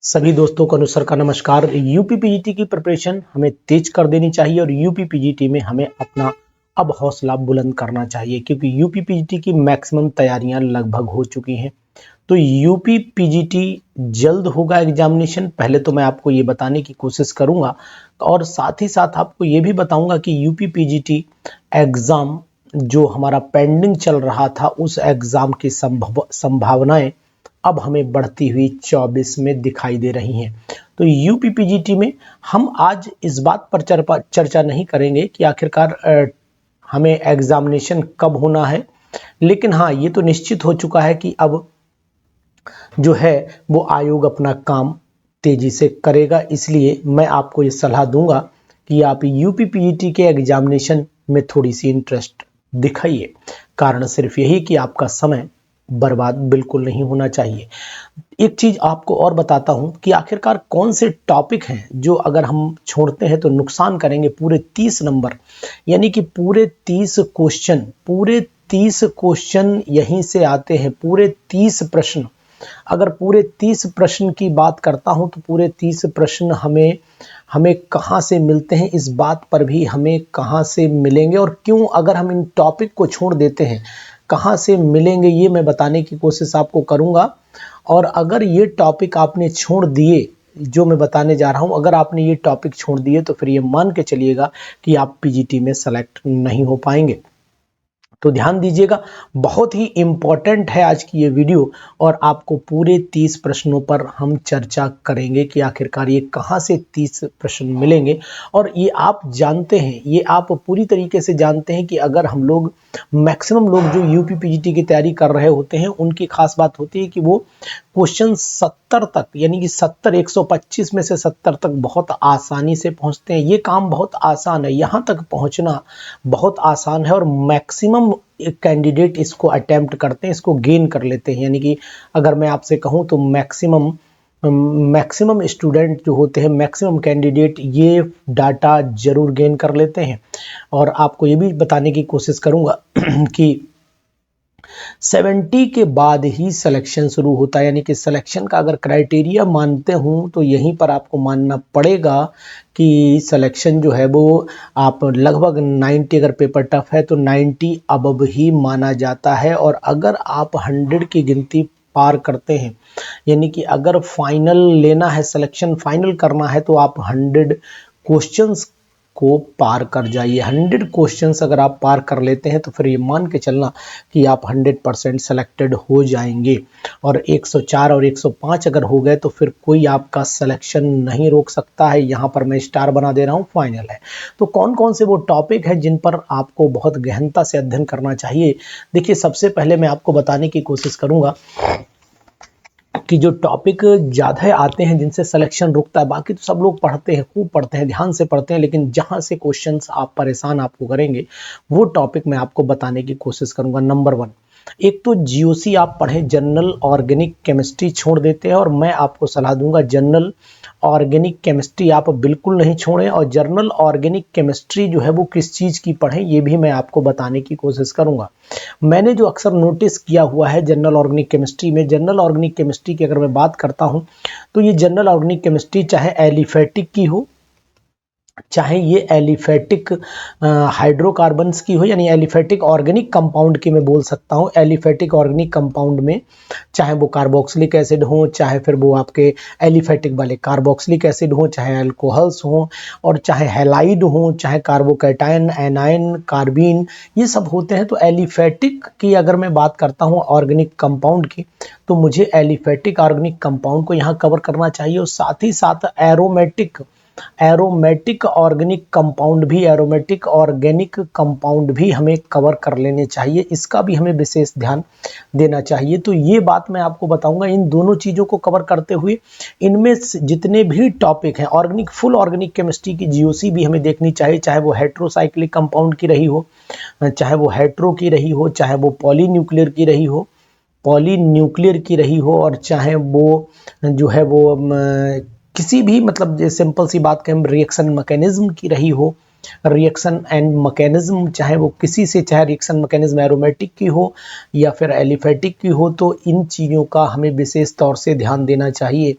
सभी दोस्तों को अनुसर का नमस्कार। यूपी पीजीटी की प्रिपरेशन हमें तेज कर देनी चाहिए और यूपी पीजीटी में हमें अपना अब हौसला बुलंद करना चाहिए, क्योंकि यूपी पीजीटी की मैक्सिमम तैयारियां लगभग हो चुकी हैं। तो यूपी पीजीटी जल्द होगा एग्जामिनेशन। पहले तो मैं आपको ये बताने की कोशिश करूंगा और साथ ही साथ आपको ये भी बताऊंगा कि यूपी पीजीटी एग्जाम जो हमारा पेंडिंग चल रहा था, उस एग्जाम की संभावनाएं अब हमें बढ़ती हुई 24 में दिखाई दे रही हैं। तो यूपी पीजीटी में हम आज इस बात पर चर्चा नहीं करेंगे कि आखिरकार हमें एग्जामिनेशन कब होना है, लेकिन हाँ, ये तो निश्चित हो चुका है कि अब जो है वो आयोग अपना काम तेजी से करेगा। इसलिए मैं आपको ये सलाह दूंगा कि आप यूपी पीजीटी के एग्जामिनेशन में थोड़ी सी इंटरेस्ट दिखाइए। कारण सिर्फ यही कि आपका समय बर्बाद बिल्कुल नहीं होना चाहिए। एक चीज आपको और बताता हूं कि आखिरकार कौन से टॉपिक हैं जो अगर हम छोड़ते हैं तो नुकसान करेंगे। पूरे 30 नंबर, यानी कि पूरे 30 क्वेश्चन यहीं से आते हैं। पूरे 30 प्रश्न, अगर पूरे 30 प्रश्न की बात करता हूं तो पूरे 30 प्रश्न हमें कहां से मिलते हैं, इस बात पर भी हमें कहां से मिलेंगे और क्यों, अगर हम इन टॉपिक को छोड़ देते हैं कहां से मिलेंगे, ये मैं बताने की कोशिश आपको करूंगा। और अगर ये टॉपिक आपने छोड़ दिए जो मैं बताने जा रहा हूं, अगर आपने ये टॉपिक छोड़ दिए तो फिर ये मान के चलिएगा कि आप पीजीटी में सेलेक्ट नहीं हो पाएंगे। तो ध्यान दीजिएगा, बहुत ही इंपॉर्टेंट है आज की ये वीडियो और आपको पूरे 30 प्रश्नों पर हम चर्चा करेंगे कि आखिरकार ये कहां से 30 प्रश्न मिलेंगे। और ये आप जानते हैं, ये आप पूरी तरीके से जानते हैं कि अगर हम लोग, मैक्सिमम लोग जो यूपी पीजीटी की तैयारी कर रहे होते हैं, उनकी खास बात होती है कि वो क्वेश्चन 70 तक, यानी कि 125 में से 70 तक बहुत आसानी से पहुंचते हैं। ये काम बहुत आसान है, यहाँ तक पहुंचना बहुत आसान है और मैक्सिमम कैंडिडेट इसको अटेम्प्ट करते हैं, इसको गेन कर लेते हैं। यानी कि अगर मैं आपसे कहूं तो मैक्सिमम स्टूडेंट जो होते हैं, मैक्सिमम कैंडिडेट ये डाटा जरूर गेन कर लेते हैं। और आपको ये भी बताने की कोशिश करूंगा कि 70 के बाद ही सिलेक्शन शुरू होता है। यानी कि सिलेक्शन का अगर क्राइटेरिया मानते हूं तो यहीं पर आपको मानना पड़ेगा कि सिलेक्शन जो है वो आप लगभग 90, अगर पेपर टफ है तो 90 अबव ही माना जाता है। और अगर आप 100 की गिनती पार करते हैं, यानी कि अगर फाइनल लेना है, सिलेक्शन फाइनल करना है, तो आप 100 क्वेश्चंस को पार कर जाइए। 100 क्वेश्चंस अगर आप पार कर लेते हैं तो फिर ये मान के चलना कि आप 100% सेलेक्टेड हो जाएंगे। और 104 और 105 अगर हो गए तो फिर कोई आपका सिलेक्शन नहीं रोक सकता है। यहाँ पर मैं स्टार बना दे रहा हूँ, फाइनल है। तो कौन कौन से वो टॉपिक है जिन पर आपको बहुत गहनता से अध्ययन करना चाहिए। देखिए, सबसे पहले मैं आपको बताने की कोशिश करूंगा कि जो टॉपिक ज़्यादा आते हैं जिनसे सिलेक्शन रुकता है, बाकी तो सब लोग पढ़ते हैं, खूब पढ़ते हैं, ध्यान से पढ़ते हैं, लेकिन जहां से क्वेश्चंस आप परेशान आपको करेंगे वो टॉपिक मैं आपको बताने की कोशिश करूंगा। नंबर 1, एक तो जीओसी आप पढ़ें, जनरल ऑर्गेनिक केमिस्ट्री छोड़ देते हैं और मैं आपको सलाह दूंगा जनरल ऑर्गेनिक केमिस्ट्री आप बिल्कुल नहीं छोड़ें। और जनरल ऑर्गेनिक केमिस्ट्री जो है वो किस चीज़ की पढ़ें, ये भी मैं आपको बताने की कोशिश करूंगा। मैंने जो अक्सर नोटिस किया हुआ है जनरल ऑर्गेनिक केमिस्ट्री में, जनरल ऑर्गेनिक केमिस्ट्री की अगर मैं बात करता हूं तो ये जनरल ऑर्गेनिक केमिस्ट्री चाहे एलिफेटिक की हो, चाहे ये एलिफेटिक हाइड्रोकार्बन्स की हो, यानी एलिफेटिक ऑर्गेनिक कंपाउंड की मैं बोल सकता हूँ। एलिफेटिक ऑर्गेनिक कंपाउंड में चाहे वो कार्बोक्सिलिक एसिड हो, चाहे फिर वो आपके एलिफेटिक वाले कार्बोक्सिलिक एसिड हो, चाहे अल्कोहल्स हो, और चाहे हैलाइड हो, चाहे कार्बोकैटायन, एनायन, कार्बीन, ये सब होते हैं। तो एलिफेटिक की अगर मैं बात करता हूँ ऑर्गेनिक कंपाउंड की, तो मुझे एलिफेटिक ऑर्गेनिक कंपाउंड को यहाँ कवर करना चाहिए। और साथ ही साथ एरोमेटिक ऑर्गेनिक कंपाउंड भी हमें कवर कर लेने चाहिए, इसका भी हमें विशेष ध्यान देना चाहिए। तो ये बात मैं आपको बताऊंगा। इन दोनों चीजों को कवर करते हुए इनमें जितने भी टॉपिक हैं, फुल ऑर्गेनिक केमिस्ट्री की जीओसी भी हमें देखनी चाहिए, चाहे वो हेट्रोसाइक्लिक कंपाउंड की रही हो, चाहे वो हेट्रो की रही हो, चाहे वो पॉलीन्यूक्लियर की रही हो, और चाहे वो जो है वो किसी भी, मतलब सिंपल सी बात करें, रिएक्शन मैकेनिज्म की रही हो, रिएक्शन एंड मैकेनिज्म, चाहे वो किसी से, चाहे रिएक्शन मैकेनिज्म एरोमेटिक की हो या फिर एलिफेटिक की हो, तो इन चीज़ों का हमें विशेष तौर से ध्यान देना चाहिए,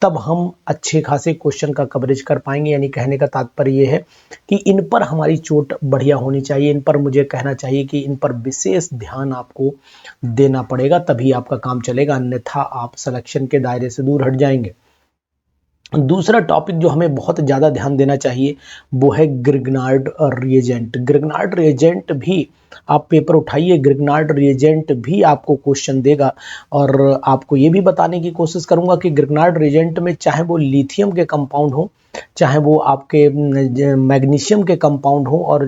तब हम अच्छे खासे क्वेश्चन का कवरेज कर पाएंगे। यानी कहने का तात्पर्य ये है कि इन पर हमारी चोट बढ़िया होनी चाहिए, इन पर मुझे कहना चाहिए कि इन पर विशेष ध्यान आपको देना पड़ेगा, तभी आपका काम चलेगा, अन्यथा आप सिलेक्शन के दायरे से दूर हट जाएंगे। दूसरा टॉपिक जो हमें बहुत ज़्यादा ध्यान देना चाहिए वो है ग्रिग्नार्ड रिएजेंट। ग्रिग्नार्ड रिएजेंट भी आप पेपर उठाइए, ग्रिग्नार्ड रिएजेंट भी आपको क्वेश्चन देगा, और आपको ये भी बताने की कोशिश करूंगा कि ग्रिग्नार्ड रिएजेंट में चाहे वो लिथियम के कंपाउंड हो, चाहे वो आपके मैग्नीशियम के कंपाउंड हो, और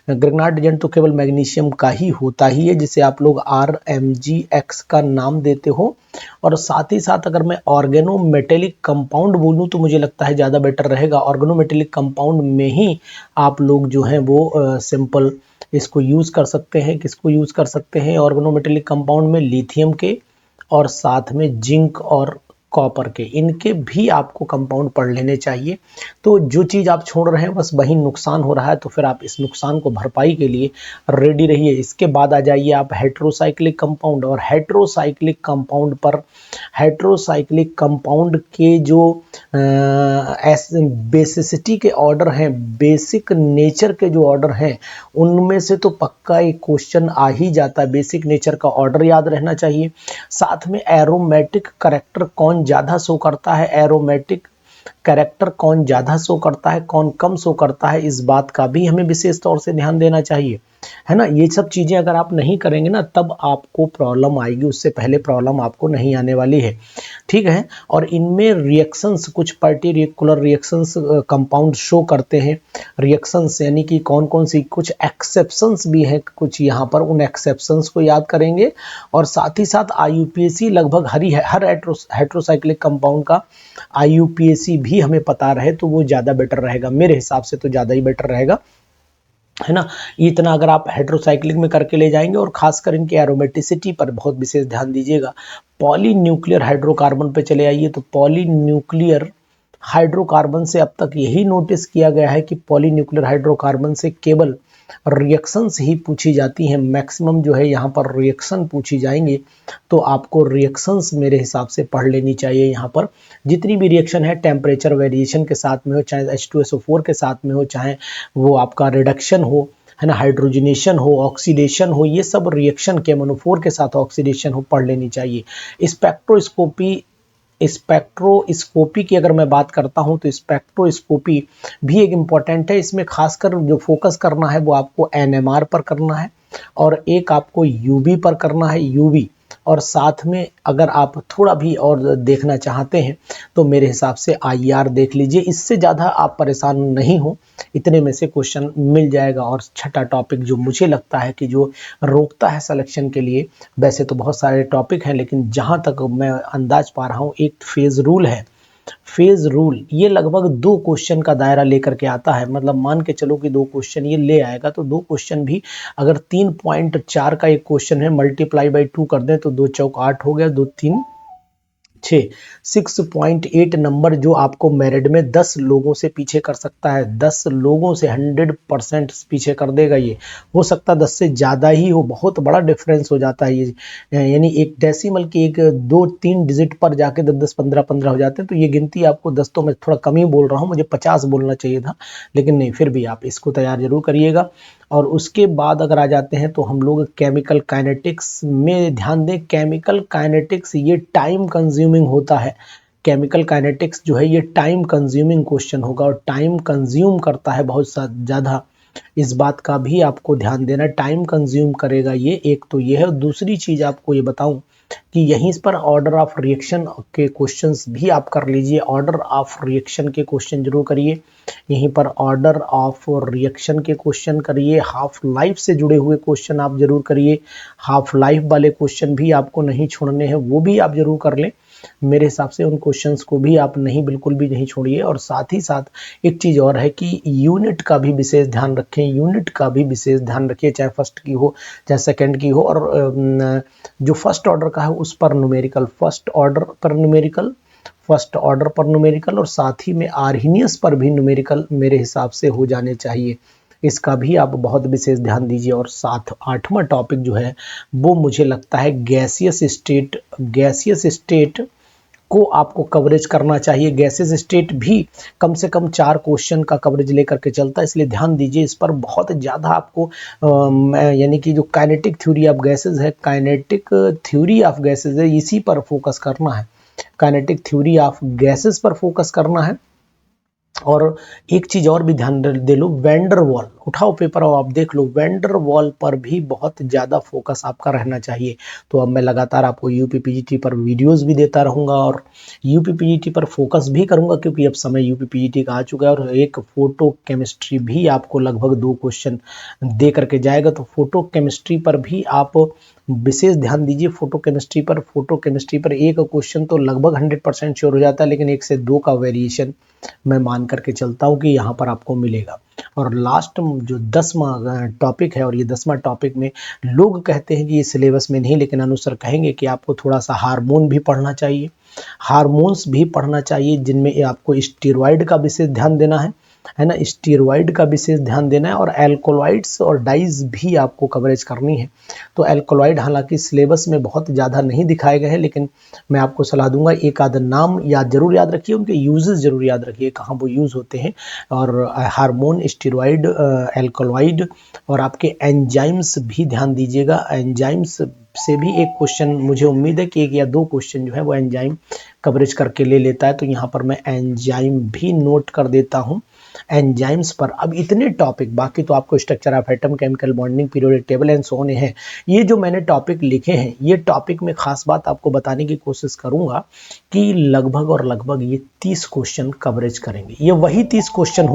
ग्रिग्नार्ड रिएजेंट तो केवल मैग्नीशियम का ही होता ही है, जिसे आप लोग RMgX का नाम देते हो। और साथ ही साथ अगर मैं ऑर्गेनोमेटेलिक कंपाउंड बोलूं तो मुझे लगता है ज़्यादा बेटर रहेगा। ऑर्गेनोमेटेलिक कंपाउंड में ही आप लोग जो हैं वो सिंपल इसको यूज़ कर सकते हैं। किसको यूज़ कर सकते हैं? ऑर्गेनोमेटेलिक कंपाउंड में लिथियम के और साथ में जिंक और कॉपर के, इनके भी आपको कंपाउंड पढ़ लेने चाहिए। तो जो चीज़ आप छोड़ रहे हैं बस वही नुकसान हो रहा है, तो फिर आप इस नुकसान को भरपाई के लिए रेडी रहिए। इसके बाद आ जाइए आप हेट्रोसाइक्लिक कंपाउंड, और हेट्रोसाइक्लिक कंपाउंड पर, हेट्रोसाइक्लिक कंपाउंड के जो बेसिसिटी के ऑर्डर हैं, बेसिक नेचर के जो ऑर्डर हैं, उनमें से तो पक्का एक क्वेश्चन आ ही जाता है। बेसिक नेचर का ऑर्डर याद रहना चाहिए। साथ में एरोमेटिक करैक्टर कौन ज़्यादा शो करता है, एरोमेटिक कैरेक्टर कौन ज़्यादा शो करता है, कौन कम शो करता है, इस बात का भी हमें विशेष तौर से ध्यान देना चाहिए, है ना। ये सब चीज़ें अगर आप नहीं करेंगे ना, तब आपको प्रॉब्लम आएगी, उससे पहले प्रॉब्लम आपको नहीं आने वाली है, ठीक है। और इनमें रिएक्शंस, कुछ पर्टिकुलर रिएक्शंस कंपाउंड शो करते हैं। रिएक्शंस यानी कि कौन कौन सी, कुछ एक्सेप्शंस भी हैं कुछ यहाँ पर, उन एक्सेप्शंस को याद करेंगे। और साथ ही साथ IUPAC लगभग हर हेट्रोसाइक्लिक कंपाउंड का IUPAC भी हमें पता रहे तो वो ज़्यादा बेटर रहेगा, मेरे हिसाब से तो ज़्यादा ही बेटर रहेगा, है ना। इतना अगर आप हेट्रोसाइक्लिक में करके ले जाएंगे, और खासकर इनके एरोमेटिसिटी पर बहुत विशेष ध्यान दीजिएगा। पॉलीन्यूक्लियर हाइड्रोकार्बन पे चले आइए, तो पॉलीन्यूक्लियर हाइड्रोकार्बन से अब तक यही नोटिस किया गया है कि पॉलीन्यूक्लियर हाइड्रोकार्बन से केवल रिएक्शंस ही पूछी जाती हैं, मैक्सिमम जो है यहाँ पर रिएक्शन पूछी जाएंगे। तो आपको रिएक्शंस मेरे हिसाब से पढ़ लेनी चाहिए। यहाँ पर जितनी भी रिएक्शन है टेम्परेचर वेरिएशन के साथ में हो, चाहे H2SO4 के साथ में हो, चाहे वो आपका रिडक्शन हो, है ना, हाइड्रोजनेशन हो, ऑक्सीडेशन हो, ये सब रिएक्शन के KMnO4 के साथ ऑक्सीडेशन हो, पढ़ लेनी चाहिए। स्पेक्ट्रोस्कोपी की अगर मैं बात करता हूं तो स्पेक्ट्रोस्कोपी भी एक इम्पॉर्टेंट है। इसमें खासकर जो फोकस करना है वो आपको NMR पर करना है, और एक आपको UV पर करना है, UV। और साथ में अगर आप थोड़ा भी और देखना चाहते हैं तो मेरे हिसाब से IR देख लीजिए। इससे ज़्यादा आप परेशान नहीं हो, इतने में से क्वेश्चन मिल जाएगा। और छठा टॉपिक जो मुझे लगता है कि जो रोकता है सिलेक्शन के लिए, वैसे तो बहुत सारे टॉपिक हैं लेकिन जहाँ तक मैं अंदाज पा रहा हूँ, एक फेज रूल है। फेज रूल ये लगभग 2 क्वेश्चन का दायरा लेकर के आता है, मतलब मान के चलो कि 2 क्वेश्चन ये ले आएगा, तो 2 क्वेश्चन भी अगर 3.4 का एक क्वेश्चन है, मल्टीप्लाई बाई 2 कर दें तो 2 चौक 8 हो गया, 2 3 6, 6.8 नंबर जो आपको मेरिट में 10 लोगों से पीछे कर सकता है। 10 लोगों से 100% पीछे कर देगा। ये हो सकता है 10 से ज़्यादा ही हो, बहुत बड़ा डिफरेंस हो जाता है ये, यानी एक डेसिमल की एक 2-3 डिजिट पर जाके 10-10 15-15 हो जाते हैं। तो ये गिनती आपको 10 तो मैं थोड़ा कम ही बोल रहा हूँ, मुझे 50 बोलना चाहिए था, लेकिन नहीं, फिर भी आप इसको तैयार जरूर करिएगा। और उसके बाद अगर आ जाते हैं तो हम लोग केमिकल काइनेटिक्स में ध्यान दें। केमिकल काइनेटिक्स ये टाइम कंज्यूमिंग होता है। केमिकल काइनेटिक्स जो है ये टाइम कंज्यूमिंग क्वेश्चन होगा, और टाइम कंज्यूम करता है बहुत ज़्यादा, इस बात का भी आपको ध्यान देना। टाइम कंज्यूम करेगा ये, एक तो ये है। दूसरी चीज़ आपको ये बताऊं कि यहीं पर ऑर्डर ऑफ रिएक्शन के क्वेश्चंस भी आप कर लीजिए। ऑर्डर ऑफ रिएक्शन के क्वेश्चन जरूर करिए, यहीं पर ऑर्डर ऑफ रिएक्शन के क्वेश्चन करिए। हाफ लाइफ से जुड़े हुए क्वेश्चन आप जरूर करिए, हाफ लाइफ वाले क्वेश्चन भी आपको नहीं छोड़ने हैं, वो भी आप जरूर कर लें। मेरे हिसाब से उन क्वेश्चंस को भी आप बिल्कुल भी नहीं छोड़िए। और साथ ही साथ एक चीज़ और है कि यूनिट का भी विशेष ध्यान रखें, यूनिट का भी विशेष ध्यान रखिए, चाहे फर्स्ट की हो चाहे सेकंड की हो। और जो फर्स्ट ऑर्डर का है उस पर न्यूमेरिकल, फर्स्ट ऑर्डर पर न्यूमेरिकल, फर्स्ट ऑर्डर पर न्यूमेरिकल और साथ ही में आर्हीनियस पर भी न्यूमेरिकल मेरे हिसाब से हो जाने चाहिए, इसका भी आप बहुत विशेष ध्यान दीजिए। और साथ 8वां टॉपिक जो है वो मुझे लगता है गैसियस स्टेट को आपको कवरेज करना चाहिए। गैसेस स्टेट भी कम से कम 4 क्वेश्चन का कवरेज लेकर के चलता है, इसलिए ध्यान दीजिए इस पर बहुत ज़्यादा आपको यानी कि जो काइनेटिक थ्योरी ऑफ गैसेस है, काइनेटिक थ्योरी ऑफ गैसेस है, इसी पर फोकस करना है, काइनेटिक थ्योरी ऑफ गैसेस पर फोकस करना है। और एक चीज और भी ध्यान दे लो, वेंडर वॉल, उठाओ पेपर और आप देख लो, वेंडर वॉल पर भी बहुत ज़्यादा फोकस आपका रहना चाहिए। तो अब मैं लगातार आपको यूपीपीजीटी पर वीडियोस भी देता रहूँगा और यूपीपीजीटी पर फोकस भी करूँगा, क्योंकि अब समय यूपीपीजीटी का आ चुका है। और एक फोटो केमिस्ट्री भी आपको लगभग 2 क्वेश्चन दे करके जाएगा, तो फोटो केमिस्ट्री पर भी आप विशेष ध्यान दीजिए। फोटो केमिस्ट्री पर एक क्वेश्चन तो लगभग 100% श्योर हो जाता है, लेकिन 1 से 2 का वेरिएशन मैं मान करके चलता हूँ कि यहाँ पर आपको मिलेगा। और लास्ट जो 10वां टॉपिक है, और ये 10वां टॉपिक में लोग कहते हैं कि ये सिलेबस में नहीं, लेकिन अनुसार कहेंगे कि आपको थोड़ा सा हार्मोन भी पढ़ना चाहिए, हार्मोन्स भी पढ़ना चाहिए, जिनमें आपको स्टेरॉइड का विशेष ध्यान देना है ना, स्टेरॉइड का विशेष ध्यान देना है। और एल्कोलॉइड्स और डाइज भी आपको कवरेज करनी है। तो एल्कोलॉइड हालांकि सिलेबस में बहुत ज़्यादा नहीं दिखाए गए हैं, लेकिन मैं आपको सलाह दूंगा एक आध नाम जरूर याद रखिए, उनके यूजेस जरूर याद रखिए, कहाँ वो यूज़ होते हैं। और हार्मोन, स्टेरॉइड, एल्कोलॉइड और आपके एंजाइम्स भी ध्यान दीजिएगा। एंजाइम्स से भी एक क्वेश्चन मुझे उम्मीद है कि 1 या 2 क्वेश्चन जो है वो एंजाइम कवरेज करके ले लेता है, तो यहाँ पर मैं एंजाइम भी नोट कर देता हूँ एंजाइम्स पर। अब इतने टॉपिक, बाकी तो आपको structure of atom, chemical bonding, periodic table and so on है। ये जो मैंने टॉपिक लिखे हैं, ये टॉपिक में खास बात आपको बताने की कोशिश करूंगा कि लगभग ये 30 क्वेश्चन कवरेज करेंगे। ये वही 30 क्वेश्चन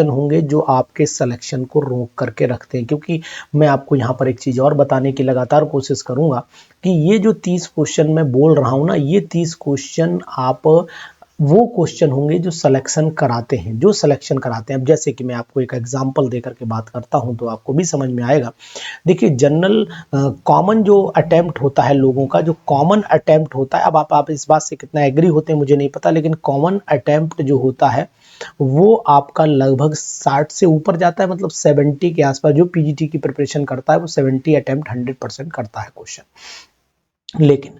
होंगे जो आपके सिलेक्शन को रोक करके रखते हैं। क्योंकि मैं आपको यहाँ पर एक चीज़ और बताने की लगातार कोशिश करूंगा कि ये जो 30 क्वेश्चन मैं बोल रहा हूँ ना, ये 30 क्वेश्चन आप वो क्वेश्चन होंगे जो सिलेक्शन कराते हैं, अब जैसे कि मैं आपको एक एग्जांपल देकर के बात करता हूं तो आपको भी समझ में आएगा। देखिए, जनरल कॉमन जो अटेम्प्ट होता है, लोगों का जो कॉमन अटेम्प्ट होता है, अब आप इस बात से कितना एग्री होते हैं मुझे नहीं पता, लेकिन कॉमन अटेम्प्ट जो होता है वो आपका लगभग 60 से ऊपर जाता है, मतलब 70 के आसपास। जो पीजीटी की प्रिपरेशन करता है वो 70 अटेम्प्ट 100% करता है क्वेश्चन। लेकिन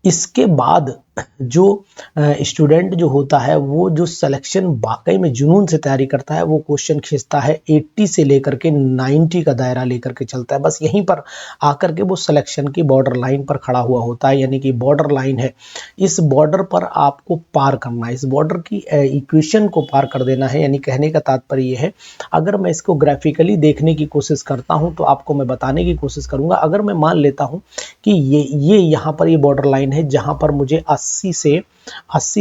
इसके बाद जो स्टूडेंट जो होता है, वो जो सिलेक्शन वाकई में जुनून से तैयारी करता है, वो क्वेश्चन खींचता है 80 से लेकर के 90 का दायरा लेकर के चलता है। बस यहीं पर आकर के वो सिलेक्शन की बॉर्डर लाइन पर खड़ा हुआ होता है, यानी कि बॉर्डर लाइन है, इस बॉर्डर पर आपको पार करना है, इस बॉर्डर की इक्वेशन को पार कर देना है। यानी कहने का तात्पर्य ये है, अगर मैं इसको ग्राफिकली देखने की कोशिश करता हूं तो आपको मैं बताने की कोशिश करूंगा। अगर मैं मान लेता हूं कि ये यहाँ पर ये बॉर्डर लाइन है जहां पर मुझे 80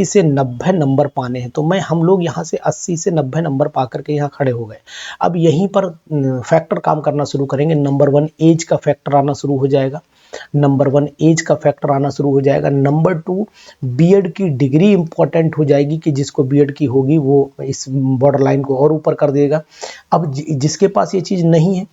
से 90 नंबर पाने हैं, तो हम लोग यहाँ से 80 से 90 नंबर पा करके यहाँ खड़े हो गए। अब यहीं पर फैक्टर काम करना शुरू करेंगे। नंबर 1 एज का फैक्टर आना शुरू हो जाएगा, नंबर 2 बीएड की डिग्री इंपॉर्टेंट हो जाएगी, कि जिसको बीएड की होगी वो इस बॉर्डर लाइन को और ऊपर कर देगा। अब जिसके पास ये चीज नहीं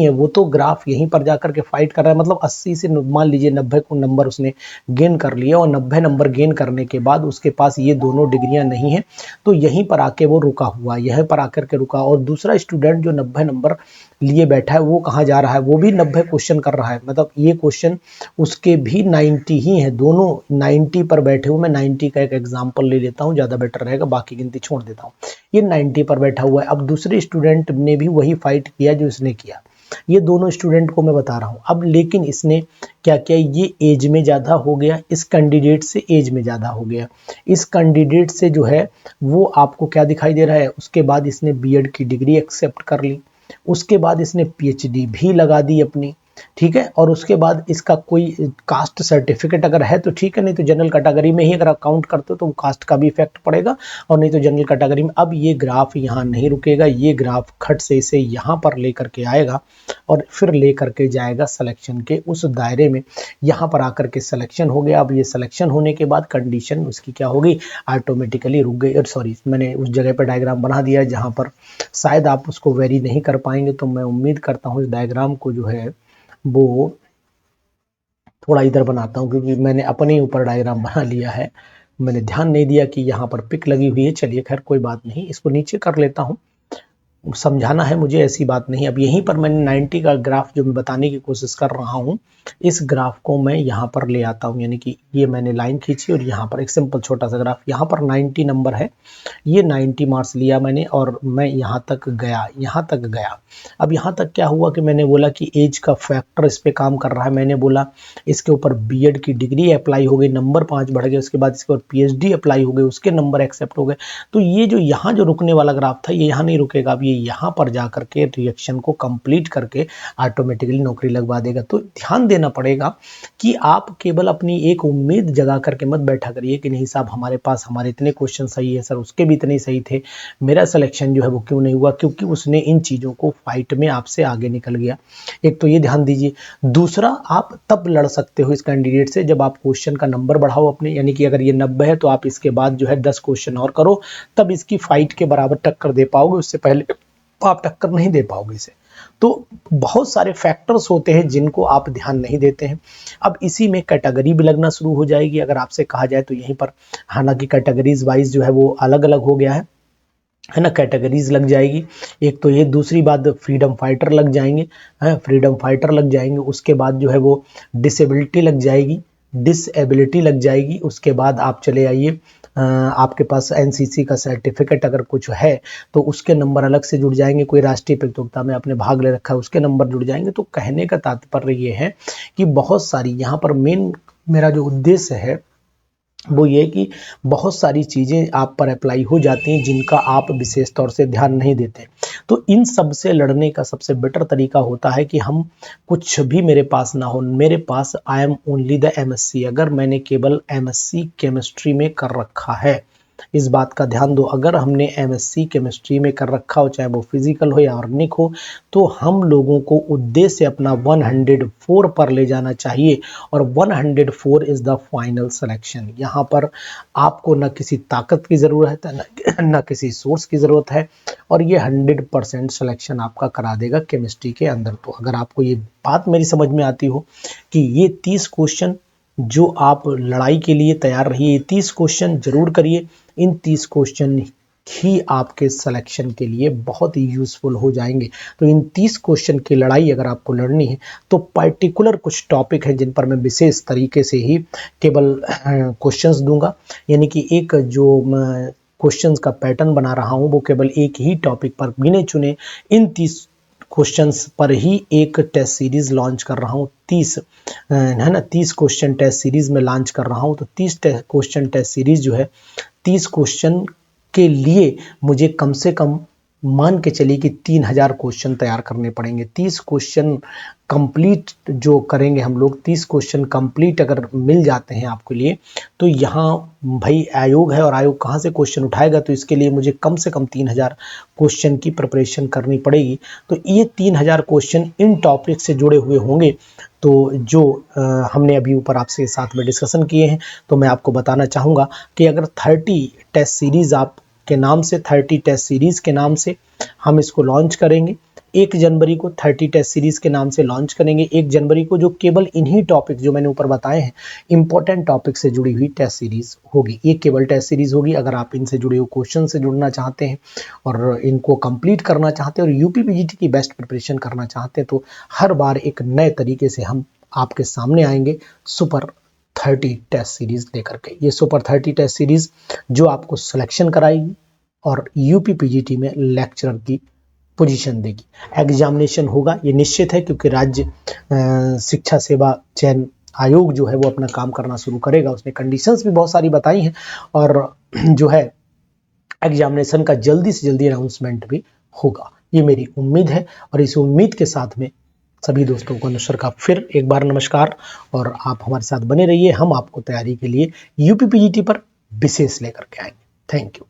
है, वो तो ग्राफ यहीं पर जाकर के फाइट कर रहा है। मतलब 80 से मान लीजिए 90 को नंबर उसने गेन कर लिया, और 90 नंबर गेन करने के बाद उसके पास ये दोनों डिग्रियां नहीं है, तो यहीं पर आके वो रुका हुआ, यहीं पर आकर के रुका। और दूसरा स्टूडेंट जो 90 नंबर लिए बैठा है, वो कहाँ जा रहा है, वो भी 90 क्वेश्चन कर रहा है, मतलब ये क्वेश्चन उसके भी 90 ही है, दोनों 90 पर बैठे हुए। मैं 90 का एक एग्जांपल ले लेता हूँ, ज़्यादा बेटर रहेगा, बाकी गिनती छोड़ देता हूँ। ये 90 पर बैठा हुआ है। अब दूसरे स्टूडेंट ने भी वही फाइट किया जो इसने किया, ये दोनों स्टूडेंट को मैं बता रहा हूँ। अब लेकिन इसने क्या किया, ये एज में ज़्यादा हो गया, इस कैंडिडेट से एज में ज़्यादा हो गया। इस कैंडिडेट से जो है वो आपको क्या दिखाई दे रहा है, उसके बाद इसने बीएड की डिग्री एक्सेप्ट कर ली, उसके बाद इसने पीएचडी भी लगा दी अपनी, ठीक है। और उसके बाद इसका कोई कास्ट सर्टिफिकेट अगर है तो ठीक है, नहीं तो जनरल कैटेगरी में ही अगर आप काउंट करते हो तो कास्ट का भी इफेक्ट पड़ेगा, और नहीं तो जनरल कैटेगरी में। अब ये ग्राफ यहाँ नहीं रुकेगा, ये ग्राफ खट से इसे यहाँ पर लेकर के आएगा और फिर लेकर के जाएगा सिलेक्शन के उस दायरे में। यहाँ पर आकर के सिलेक्शन हो गया। अब ये सिलेक्शन होने के बाद कंडीशन उसकी क्या होगी, ऑटोमेटिकली रुक गई। और सॉरी, मैंने उस जगह पर डायग्राम बना दिया जहाँ पर शायद आप उसको वेरी नहीं कर पाएंगे, तो मैं उम्मीद करता हूँ इस डायग्राम को जो है वो थोड़ा इधर बनाता हूँ क्योंकि मैंने अपने ऊपर डायग्राम बना लिया है, मैंने ध्यान नहीं दिया कि यहाँ पर पिक लगी हुई है। चलिए खैर कोई बात नहीं, इसको नीचे कर लेता हूँ, समझाना है मुझे, ऐसी बात नहीं। अब यहीं पर मैंने 90 का ग्राफ जो मैं बताने की कोशिश कर रहा हूँ, इस ग्राफ को मैं यहाँ पर ले आता हूँ, यानी कि ये मैंने लाइन खींची और यहाँ पर एक सिंपल छोटा सा ग्राफ, यहाँ पर 90 नंबर है, ये 90 मार्क्स लिया मैंने और मैं यहाँ तक गया, यहाँ तक गया। अब यहाँ तक क्या हुआ कि मैंने बोला कि एज का फैक्टर इस पे काम कर रहा है, मैंने बोला इसके ऊपर बीएड की डिग्री अप्लाई हो गई, नंबर 5 बढ़ गए, उसके बाद इसके ऊपर पीएचडी अप्लाई हो गए, उसके नंबर एक्सेप्ट हो गए। तो ये जो यहाँ जो रुकने वाला ग्राफ था ये यहाँ नहीं रुकेगा, अब ये यहाँ पर जा करके रिएक्शन को कंप्लीट करके ऑटोमेटिकली नौकरी लगवा देगा। तो ध्यान देना पड़ेगा कि आप केवल अपनी एक उम्मीद जगा करके मत बैठा करिए कि नहीं साहब हमारे पास हमारे इतने क्वेश्चन सही है सर, उसके भी इतने सही थे, मेरा सिलेक्शन जो है वो क्यों नहीं हुआ, क्योंकि उसने इन चीज़ों को फाइट में आपसे आगे निकल गया। एक तो ये ध्यान दीजिए। दूसरा, आप तब लड़ सकते हो इस कैंडिडेट से जब आप क्वेश्चन का नंबर बढ़ाओ अपने, यानी कि अगर ये 90 है तो आप इसके बाद जो है 10 क्वेश्चन और करो, तब इसकी फाइट के बराबर टक्कर दे पाओगे, उससे पहले आप टक्कर नहीं दे पाओगे इसे। तो बहुत सारे फैक्टर्स होते हैं जिनको आप ध्यान नहीं देते हैं। अब इसी में कैटेगरी भी लगना शुरू हो जाएगी अगर आपसे कहा जाए तो यहीं पर, हालांकि कैटेगरीज वाइज जो है वो अलग अलग हो गया है ना, कैटेगरीज लग जाएगी एक तो ये, दूसरी बात फ्रीडम फाइटर लग जाएंगे, फ्रीडम फाइटर लग जाएंगे, उसके बाद जो है वो डिसेबिलिटी लग जाएगी, डिसएबिलिटी लग जाएगी, उसके बाद आप चले आइए आपके पास एनसीसी का सर्टिफिकेट अगर कुछ है तो उसके नंबर अलग से जुड़ जाएंगे, कोई राष्ट्रीय प्रतियोगिता में आपने भाग ले रखा है उसके नंबर जुड़ जाएंगे। तो कहने का तात्पर्य ये है कि बहुत सारी, यहाँ पर मेन मेरा जो उद्देश्य है वो ये कि बहुत सारी चीज़ें आप पर अप्लाई हो जाती हैं जिनका आप विशेष तौर से ध्यान नहीं देते। तो इन सब से लड़ने का सबसे बेटर तरीका होता है कि हम कुछ भी मेरे पास ना हो, मेरे पास I am only the MSc, अगर मैंने केवल एमएससी केमिस्ट्री में कर रखा है, इस बात का ध्यान दो, अगर हमने एमएससी केमिस्ट्री में कर रखा हो, चाहे वो फिजिकल हो या ऑर्गेनिक हो, तो हम लोगों को उद्देश्य अपना 104 पर ले जाना चाहिए और 104 इज द फाइनल सिलेक्शन। यहाँ पर आपको न किसी ताकत की ज़रूरत है, न किसी सोर्स की ज़रूरत है, और ये 100% सिलेक्शन आपका करा देगा केमिस्ट्री के अंदर। तो अगर आपको ये बात मेरी समझ में आती हो कि ये 30 क्वेश्चन जो आप लड़ाई के लिए तैयार रहिए, 30 क्वेश्चन जरूर करिए, इन 30 क्वेश्चन ही आपके सिलेक्शन के लिए बहुत ही यूज़फुल हो जाएंगे। तो इन 30 क्वेश्चन की लड़ाई अगर आपको लड़नी है तो पर्टिकुलर कुछ टॉपिक है जिन पर मैं विशेष तरीके से ही केवल क्वेश्चंस दूंगा, यानी कि एक जो क्वेश्चंस का पैटर्न बना रहा हूं वो केवल एक ही टॉपिक पर गिने चुने इन 30 क्वेश्चंस पर ही एक टेस्ट सीरीज लॉन्च कर रहा हूँ। 30 है ना, 30 क्वेश्चन टेस्ट सीरीज में लॉन्च कर रहा हूँ। तो 30 क्वेश्चन टेस्ट सीरीज जो है, 30 क्वेश्चन के लिए मुझे कम से कम मान के चलिए कि 3000 क्वेश्चन तैयार करने पड़ेंगे। 30 क्वेश्चन कंप्लीट जो करेंगे हम लोग, 30 क्वेश्चन कंप्लीट अगर मिल जाते हैं आपके लिए, तो यहाँ भाई आयोग है और आयोग कहाँ से क्वेश्चन उठाएगा, तो इसके लिए मुझे कम से कम 3000 क्वेश्चन की प्रिपरेशन करनी पड़ेगी। तो ये 3000 क्वेश्चन इन टॉपिक से जुड़े हुए होंगे, तो जो हमने अभी ऊपर आपसे साथ में डिस्कशन किए हैं। तो मैं आपको बताना चाहूँगा कि अगर 30 टेस्ट सीरीज़ आप के नाम से, 30 टेस्ट सीरीज़ के नाम से हम इसको लॉन्च करेंगे, 1 जनवरी को 30 टेस्ट सीरीज़ के नाम से लॉन्च करेंगे, 1 जनवरी को, जो केवल इन्हीं टॉपिक जो मैंने ऊपर बताए हैं इंपॉर्टेंट टॉपिक से जुड़ी हुई टेस्ट सीरीज़ होगी। ये केवल टेस्ट सीरीज़ होगी। अगर आप इनसे जुड़े हुए क्वेश्चन से जुड़ना चाहते हैं और इनको कंप्लीट करना चाहते हैं और यूपीपीजीटी की बेस्ट प्रिपरेशन करना चाहते हैं, तो हर बार एक नए तरीके से हम आपके सामने आएंगे सुपर 30 टेस्ट सीरीज़ लेकर के। ये सुपर 30 टेस्ट सीरीज़ जो आपको सिलेक्शन कराएगी और यूपीपीजीटी में लेक्चरर की पोजीशन देगी। एग्जामिनेशन होगा ये निश्चित है, क्योंकि राज्य शिक्षा सेवा चयन आयोग जो है वो अपना काम करना शुरू करेगा। उसने कंडीशंस भी बहुत सारी बताई हैं और जो है एग्जामिनेशन का जल्दी से जल्दी अनाउंसमेंट भी होगा, ये मेरी उम्मीद है। और इस उम्मीद के साथ में सभी दोस्तों को नशर का फिर एक बार नमस्कार, और आप हमारे साथ बने रहिए। हम आपको तैयारी के लिए यूपीपीजीटी पर विशेष लेकर के आएंगे। Thank you.